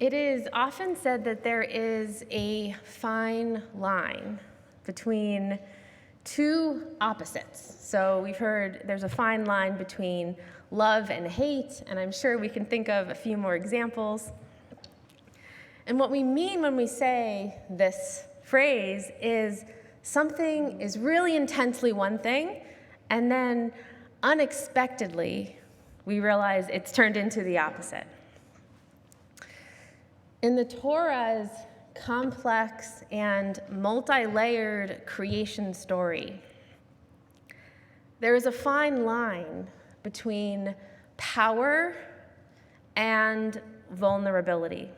It is often said that there is a fine line between two opposites. So we've heard there's a fine line between love and hate, and I'm sure we can think of a few more examples. And what we mean when we say this phrase is something is really intensely one thing, and then unexpectedly we realize it's turned into the opposite. In the Torah's complex and multi-layered creation story, there is a fine line between power and vulnerability.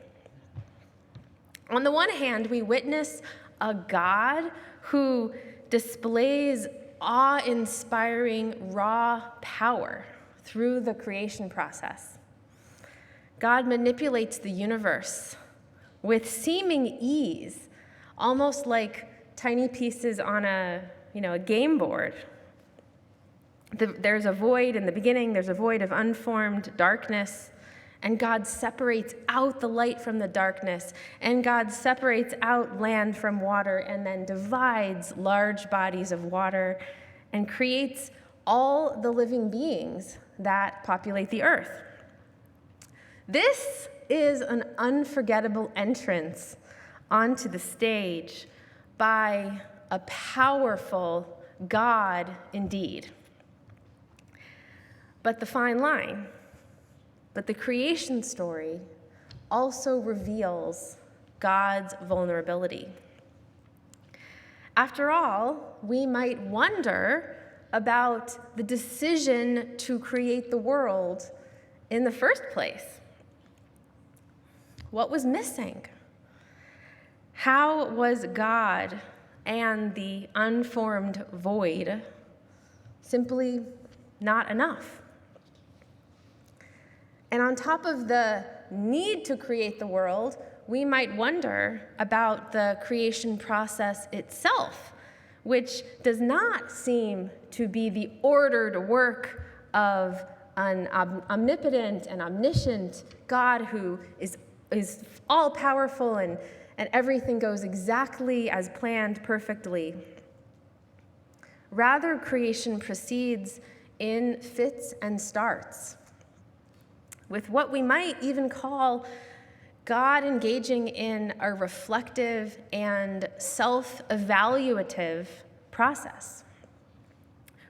On the one hand, we witness a God who displays awe-inspiring raw power through the creation process. God manipulates the universe with seeming ease, almost like tiny pieces on a game board. There's a void in the beginning, there's a void of unformed darkness, and God separates out the light from the darkness, and God separates out land from water, and then divides large bodies of water and creates all the living beings that populate the earth. This is an unforgettable entrance onto the stage by a powerful God indeed. But the creation story also reveals God's vulnerability. After all, we might wonder about the decision to create the world in the first place. What was missing? How was God and the unformed void simply not enough? And on top of the need to create the world, we might wonder about the creation process itself, which does not seem to be the ordered work of an omnipotent and omniscient God who is all-powerful and everything goes exactly as planned perfectly. Rather, creation proceeds in fits and starts, with what we might even call God engaging in a reflective and self-evaluative process.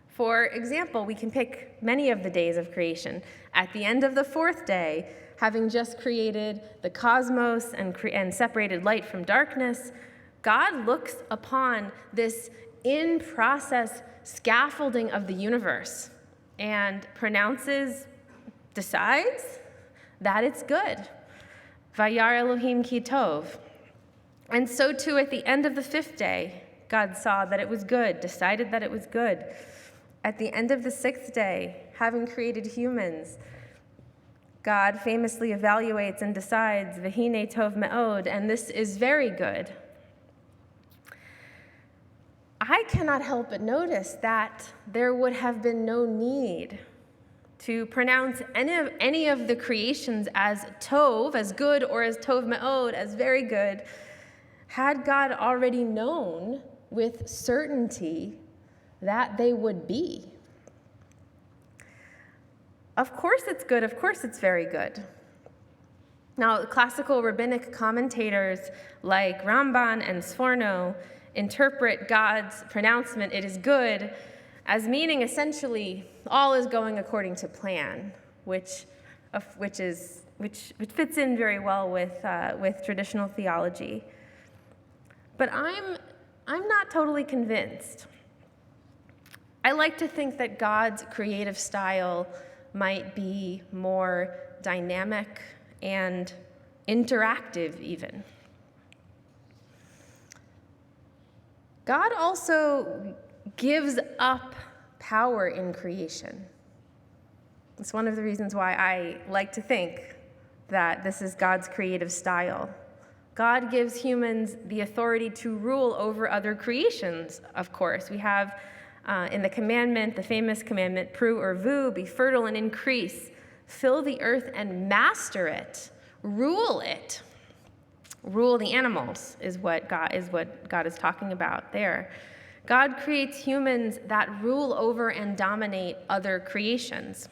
For example, we can pick many of the days of creation. At the end of the fourth day, having just created the cosmos and separated light from darkness, God looks upon this in-process scaffolding of the universe and decides that it's good. Vayar Elohim ki tov. And so too at the end of the fifth day, God saw that it was good, decided that it was good. At the end of the sixth day, having created humans, God famously evaluates and decides, V'hine tov me'od, and this is very good. I cannot help but notice that there would have been no need to pronounce any of the creations as tov, as good, or as tov me'od, as very good, had God already known with certainty that they would be. Of course it's good, of course it's very good. Now, classical rabbinic commentators like Ramban and Sforno interpret God's pronouncement, it is good, as meaning essentially all is going according to plan, which fits in very well with traditional theology. But I'm not totally convinced. I like to think that God's creative style might be more dynamic and interactive even. God also gives up power in creation. It's one of the reasons why I like to think that this is God's creative style. God gives humans the authority to rule over other creations, of course. We have in the commandment, the famous commandment, pru or vu, be fertile and increase, fill the earth and master it, rule it. Rule the animals is what God is talking about there. God creates humans that rule over and dominate other creations,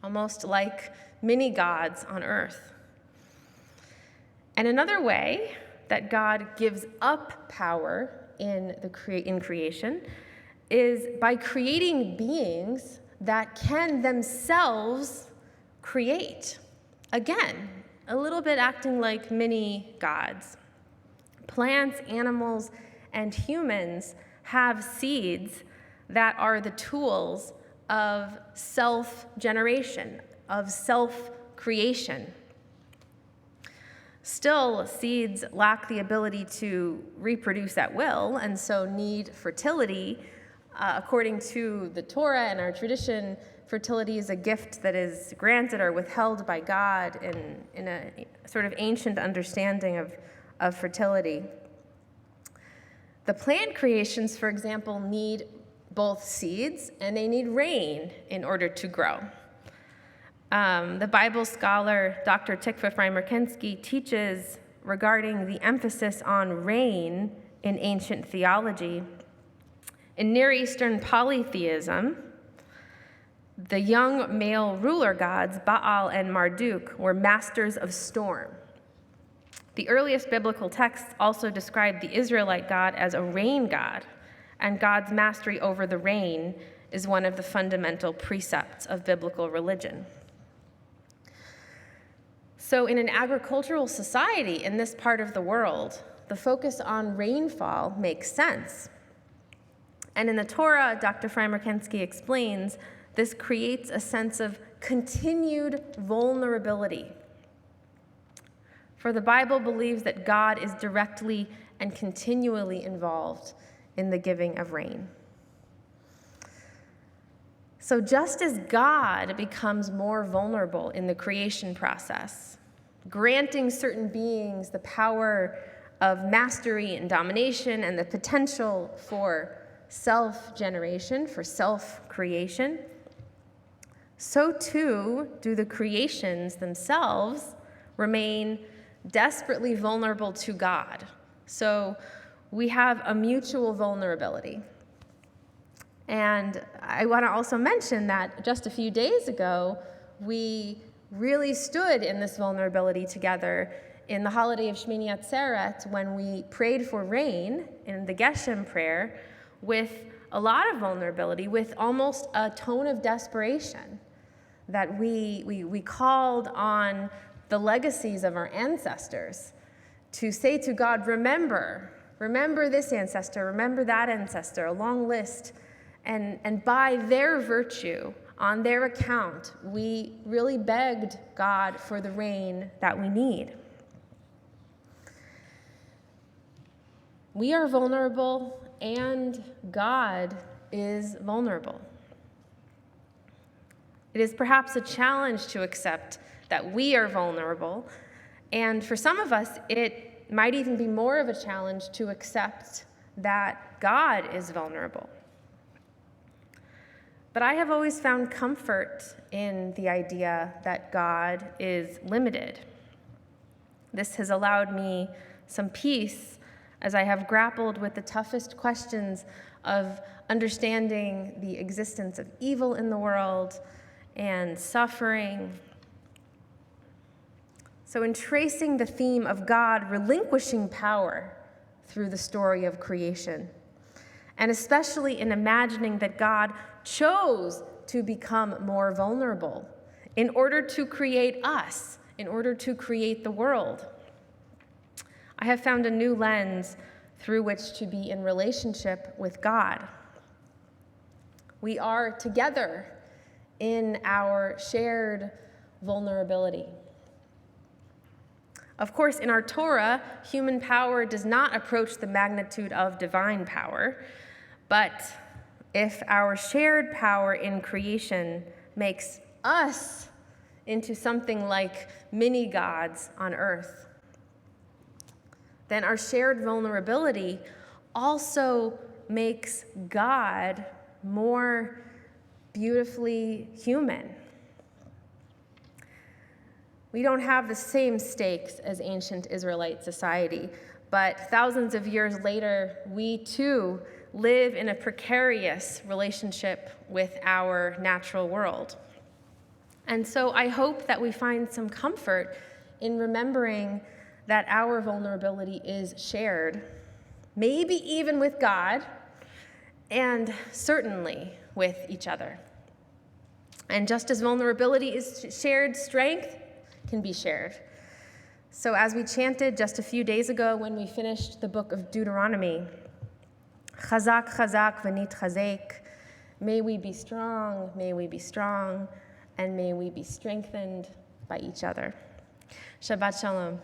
almost like mini gods on earth. And another way that God gives up power in creation is by creating beings that can themselves create. Again, a little bit acting like mini gods. Plants, animals, and humans have seeds that are the tools of self-generation, of self-creation. Still, seeds lack the ability to reproduce at will, and so need fertility. According to the Torah and our tradition, fertility is a gift that is granted or withheld by God in a sort of ancient understanding of fertility. The plant creations, for example, need both seeds and they need rain in order to grow. The Bible scholar Dr. Tikva Freimer-Kensky teaches regarding the emphasis on rain in ancient theology. In Near Eastern polytheism, the young male ruler gods, Baal and Marduk, were masters of storm. The earliest biblical texts also describe the Israelite God as a rain god, and God's mastery over the rain is one of the fundamental precepts of biblical religion. So in an agricultural society in this part of the world, the focus on rainfall makes sense. And in the Torah, Dr. Freimer-Kensky explains, this creates a sense of continued vulnerability. For the Bible believes that God is directly and continually involved in the giving of rain. So just as God becomes more vulnerable in the creation process, granting certain beings the power of mastery and domination and the potential for self-generation, for self-creation, so too do the creations themselves remain desperately vulnerable to God. So we have a mutual vulnerability. And I want to also mention that just a few days ago, we really stood in this vulnerability together in the holiday of Shmini Atzeret when we prayed for rain in the Geshem prayer with a lot of vulnerability, with almost a tone of desperation, that we called on the legacies of our ancestors to say to God, remember this ancestor, remember that ancestor, a long list. And by their virtue, on their account, we really begged God for the rain that we need. We are vulnerable, and God is vulnerable. It is perhaps a challenge to accept that we are vulnerable, and for some of us, it might even be more of a challenge to accept that God is vulnerable. But I have always found comfort in the idea that God is limited. This has allowed me some peace as I have grappled with the toughest questions of understanding the existence of evil in the world and suffering. So in tracing the theme of God relinquishing power through the story of creation, and especially in imagining that God chose to become more vulnerable in order to create us, in order to create the world, I have found a new lens through which to be in relationship with God. We are together in our shared vulnerability. Of course, in our Torah, human power does not approach the magnitude of divine power, but if our shared power in creation makes us into something like mini gods on earth, then our shared vulnerability also makes God more beautifully human. We don't have the same stakes as ancient Israelite society, but thousands of years later, we too live in a precarious relationship with our natural world. And so I hope that we find some comfort in remembering that our vulnerability is shared, maybe even with God, and certainly with each other. And just as vulnerability is shared, strength can be shared. So as we chanted just a few days ago when we finished the book of Deuteronomy, Chazak, chazak, v'nit chazek, may we be strong, and may we be strengthened by each other. Shabbat shalom.